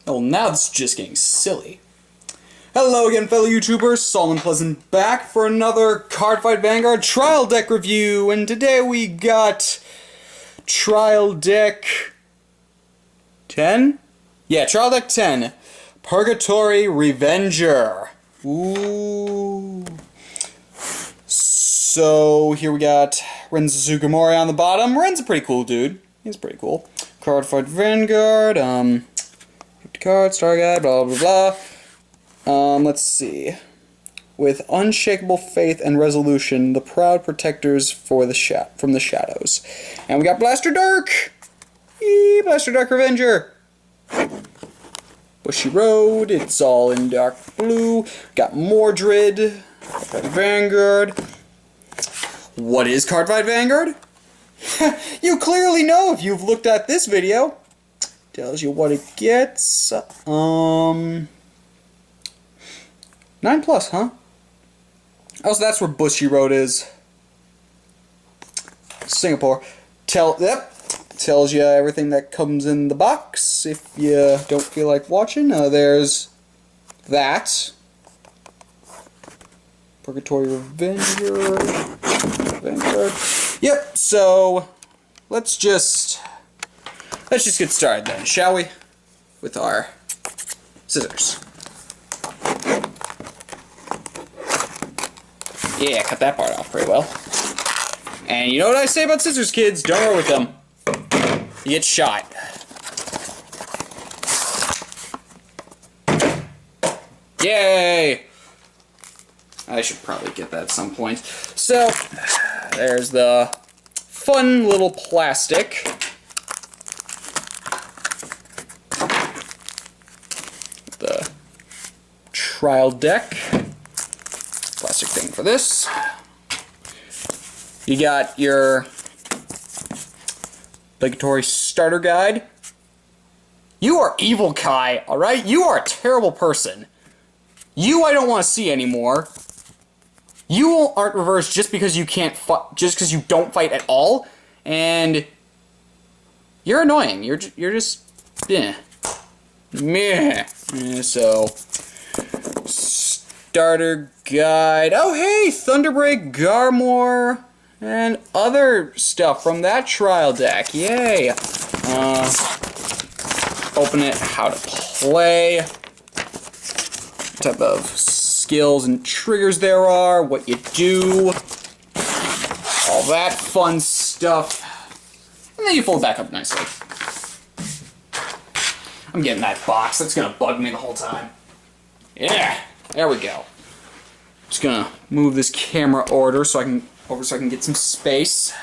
Oh, now this is just getting silly. Hello again, fellow YouTubers. Solomon Pleasant back for another Cardfight Vanguard Trial Deck review. And today we got Trial Deck 10? Yeah, Trial Deck 10. Purgatory Revenger. Ooh. So, here we got Ren Suzuki on the bottom. Ren's a pretty cool dude. He's pretty cool. Cardfight Vanguard, 50 cards, Star Guide, blah blah blah. Let's see. With unshakable faith and resolution, the proud protectors from the shadows. And we got Blaster Dark! Eee, Blaster Dark Revenger! Bushy Road, it's all in dark blue. Got Mordred, Cardfight Vanguard. What is Cardfight Vanguard? You clearly know if you've looked at this video. Tells you what it gets. 9+, huh? Oh, so that's where Bushy Road is. Singapore. Tells you everything that comes in the box. If you don't feel like watching, there's that. Purgatory Revenger. Vanguard. Yep, so let's just get started then, shall we? With our scissors. Yeah, cut that part off pretty well. And you know what I say about scissors, kids? Don't work with them. You get shot. Yay! I should probably get that at some point. So, there's the fun little plastic. The trial deck. Plastic thing for this. You got your obligatory starter guide. You are evil, Kai, alright? You are a terrible person. You I don't want to see anymore. You aren't reversed just because you can't just because you don't fight at all, and you're annoying. You're just meh. So starter guide. Oh hey, Thunderbreak, Garmor, and other stuff from that trial deck. Yay! Open it. How to play. What type of skills and triggers there are, what you do, all that fun stuff, and then you fold back up nicely. I'm getting that box, that's gonna bug me the whole time. Yeah, there we go. Just gonna move this camera over so I can get some space.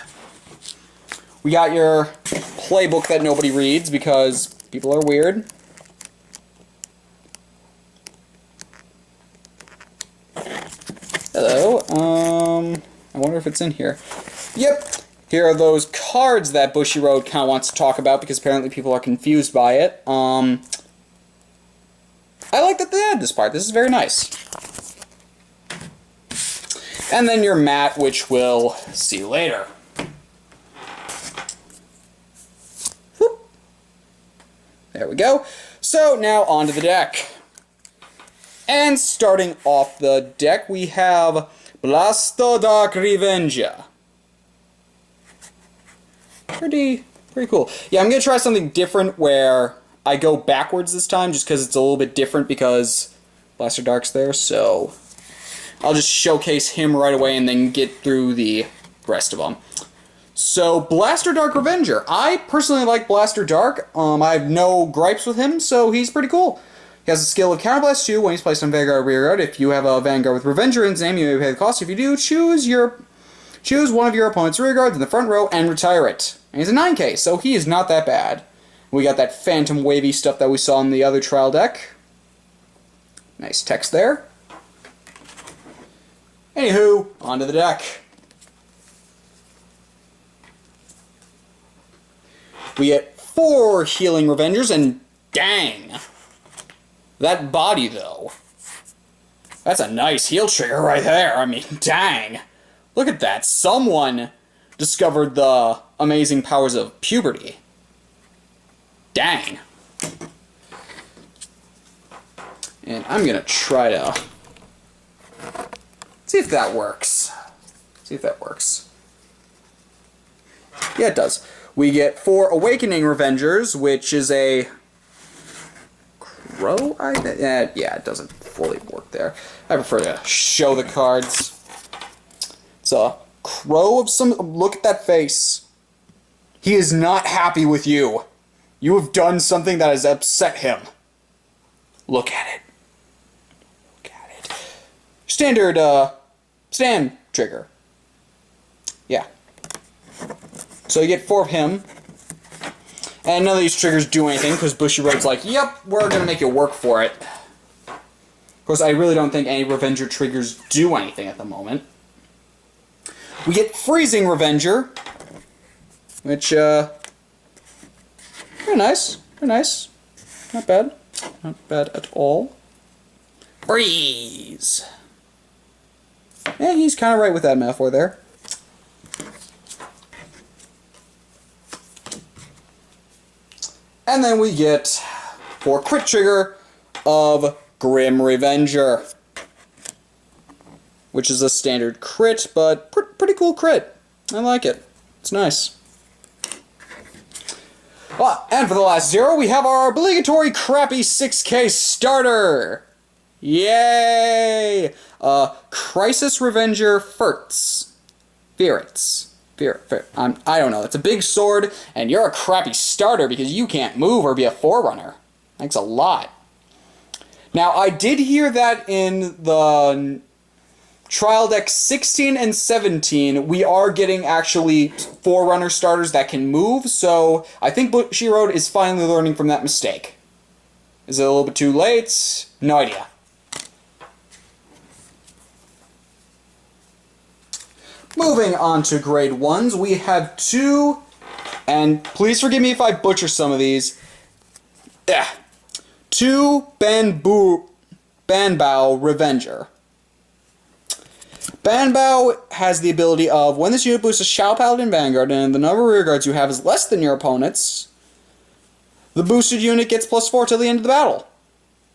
We got your playbook that nobody reads because people are weird. Hello, I wonder if it's in here. Yep, here are those cards that Bushy Road kind of wants to talk about because apparently people are confused by it. I like that they added this part. This is very nice. And then your mat, which we'll see later. Whoop. There we go. So now onto the deck. And starting off the deck, we have Blaster Dark Revenger. Pretty cool. Yeah, I'm going to try something different where I go backwards this time, just because it's a little bit different because Blaster Dark's there, so I'll just showcase him right away and then get through the rest of them. So, Blaster Dark Revenger. I personally like Blaster Dark. I have no gripes with him, so he's pretty cool. He has a skill of Counterblast 2 when he's placed on Vanguard rearguard. If you have a Vanguard with Revenger in his name, you may pay the cost. If you do, choose one of your opponent's rearguards in the front row and retire it. And he's a 9k, so he is not that bad. We got that phantom wavy stuff that we saw in the other trial deck. Nice text there. Anywho, onto the deck. We get 4 healing Revengers, and dang! That body, though. That's a nice heal trigger right there. I mean, dang. Look at that. Someone discovered the amazing powers of puberty. Dang. And I'm going to try to see if that works. See if that works. Yeah, it does. We get 4 Awakening Revengers, which is a crow? Yeah, it doesn't fully work there. I prefer to show the cards. It's a crow of some... Look at that face. He is not happy with you. You have done something that has upset him. Look at it. Look at it. Standard, stand trigger. Yeah. So you get 4 of him. And none of these triggers do anything, because Bushiroad's like, yep, we're gonna make you work for it. Of course, I really don't think any Revenger triggers do anything at the moment. We get Freezing Revenger, which, very nice, very nice. Not bad. Not bad at all. Freeze! Yeah, he's kind of right with that metaphor there. And then we get, for crit trigger, of Grim Revenger. Which is a standard crit, but pretty cool crit. I like it. It's nice. Well, and for the last 0, we have our obligatory crappy 6K starter. Yay! Crisis Revenger Fertz. Ferrets. I don't know. It's a big sword, and you're a crappy starter because you can't move or be a forerunner. Thanks a lot. Now, I did hear that in the trial deck 16 and 17, we are getting actually forerunner starters that can move, so I think Bushiroad is finally learning from that mistake. Is it a little bit too late? No idea. Moving on to grade 1s, we have 2, and please forgive me if I butcher some of these. 2 Banbao Revenger. Banbao has the ability of, when this unit boosts a Shao Paladin Vanguard and the number of rear guards you have is less than your opponent's, the boosted unit gets +4 till the end of the battle.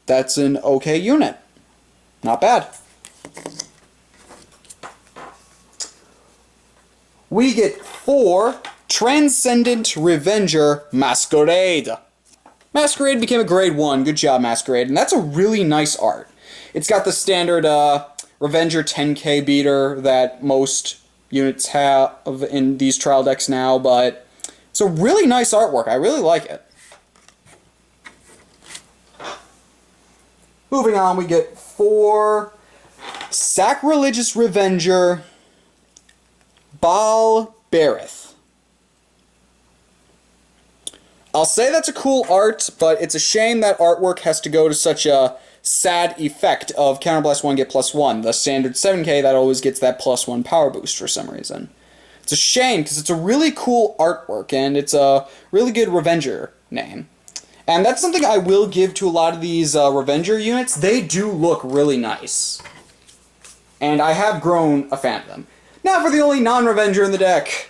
That's an okay unit. Not bad. We get 4 Transcendent Revenger Masquerade. Masquerade became a grade 1. Good job, Masquerade. And that's a really nice art. It's got the standard Revenger 10k beater that most units have in these trial decks now, but it's a really nice artwork. I really like it. Moving on, we get 4 Sacrilegious Revenger Barrett. I'll say that's a cool art, but it's a shame that artwork has to go to such a sad effect of Counterblast 1 get +1. The standard 7k that always gets that +1 power boost for some reason. It's a shame because it's a really cool artwork and it's a really good Revenger name. And that's something I will give to a lot of these Revenger units. They do look really nice. And I have grown a fan of them. Now for the only non-Revenger in the deck.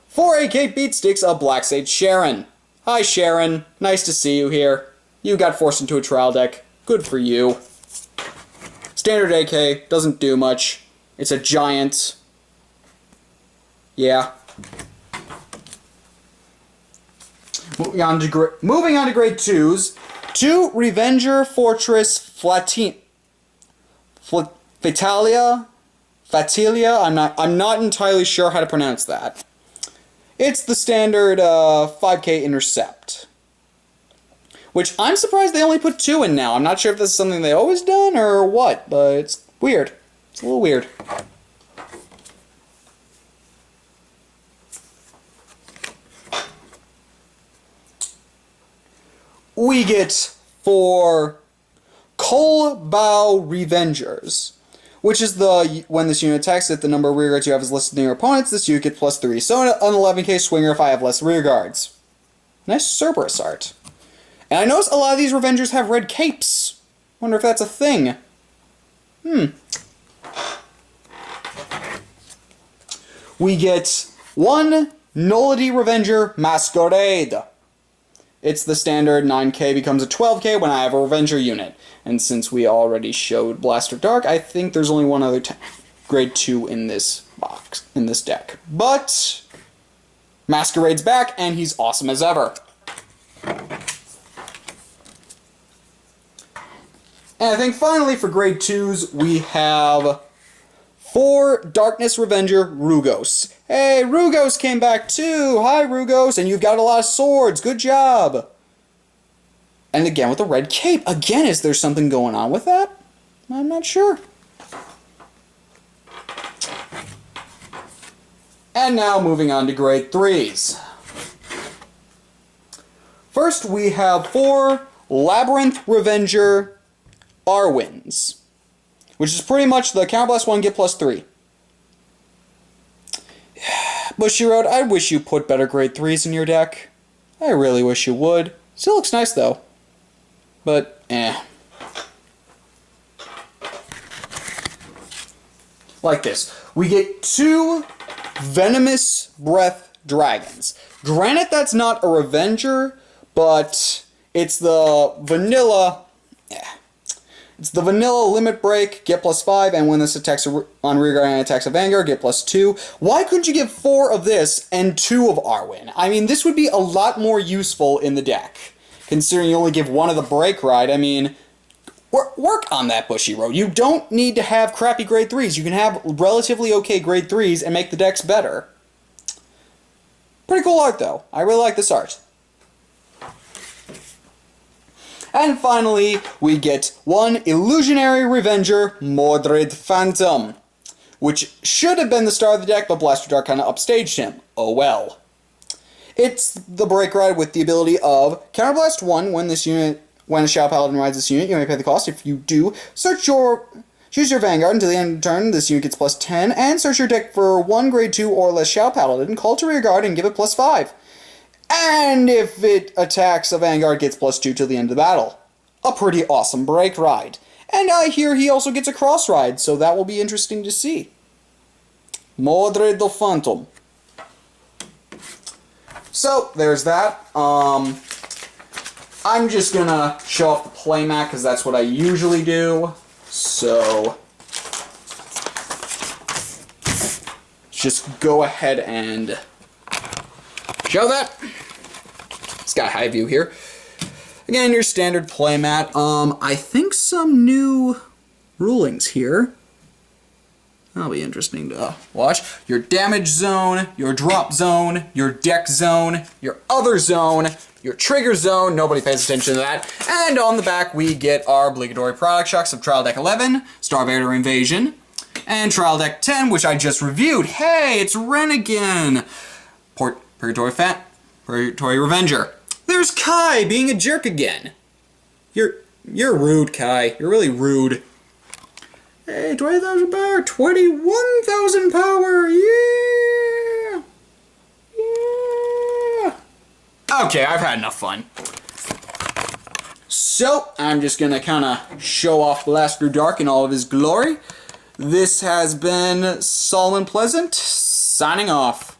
4 AK Beatsticks of Black Sage Sharon. Hi Sharon, nice to see you here. You got forced into a trial deck. Good for you. Standard AK, doesn't do much. It's a giant. Yeah. Moving on to grade 2s. 2 Revenger Fortress Fatilia. I'm not entirely sure how to pronounce that. It's the standard 5k intercept. Which I'm surprised they only put 2 in now. I'm not sure if this is something they always done or what, but it's weird. It's a little weird. We get 4 Colbow Revengers, which is when this unit attacks, if the number of rear guards you have is less than your opponent's, this unit gets +3. So an 11k swinger if I have less rear guards. Nice Cerberus art. And I notice a lot of these Revengers have red capes. Wonder if that's a thing. We get 1 Nullity Revenger Masquerade. it's the standard 9k becomes a 12k when I have a Revenger unit. And since we already showed Blaster Dark, I think there's only one other grade 2 in this box, in this deck. But Masquerade's back, and he's awesome as ever. And I think finally for grade 2s, we have 4 Darkness Revenger Rugose. Hey, Rugose came back too! Hi, Rugose! And you've got a lot of swords. Good job! And again with the red cape. Again, is there something going on with that? I'm not sure. And now moving on to grade 3s. First we have 4 Labyrinth Revenger Arwins, which is pretty much the counterblast 1, get +3. Bushy Road, I wish you put better grade 3s in your deck. I really wish you would. Still looks nice though. But, like this. We get 2 Venomous Breath Dragons. Granted, that's not a Revenger, but it's the vanilla... It's the vanilla limit break, get +5, and when this attacks on rearguard and attacks a Vanguard, get +2. Why couldn't you give 4 of this and 2 of Arwen? I mean, this would be a lot more useful in the deck, considering you only give 1 of the break ride. I mean, work on that, Bushy Road. You don't need to have crappy grade 3s. You can have relatively okay grade 3s and make the decks better. Pretty cool art, though. I really like this art. And finally, we get 1 Illusionary Revenger Mordred Phantom, which should have been the star of the deck, but Blaster Dark kind of upstaged him. Oh well. It's the break ride with the ability of Counterblast 1 when a Shadow Paladin rides this unit, you may pay the cost. If you do, choose your Vanguard until the end of the turn, this unit gets +10, and search your deck for 1 grade 2 or less Shadow Paladin, call to rearguard and give it +5. And if it attacks, a Vanguard gets +2 till the end of the battle. A pretty awesome break ride. And I hear he also gets a cross ride, so that will be interesting to see. Mordred the Phantom. So, there's that. I'm just gonna show off the playmat, because that's what I usually do. So, just go ahead and show that. It's got a high view here. Again, your standard playmat. I think some new rulings here. That'll be interesting to watch. Your damage zone, your drop zone, your deck zone, your other zone, your trigger zone. Nobody pays attention to that. And on the back, we get our obligatory product shocks of Trial Deck 11, Starvader Invasion, and Trial Deck 10, which I just reviewed. Hey, it's Ren again. Purgatory Revenger. There's Kai being a jerk again. You're rude, Kai. You're really rude. Hey, 20,000 power, 21,000 power, yeah! Yeah! Okay, I've had enough fun. So, I'm just gonna kinda show off Blaster Dark in all of his glory. This has been Solomon Pleasant, signing off.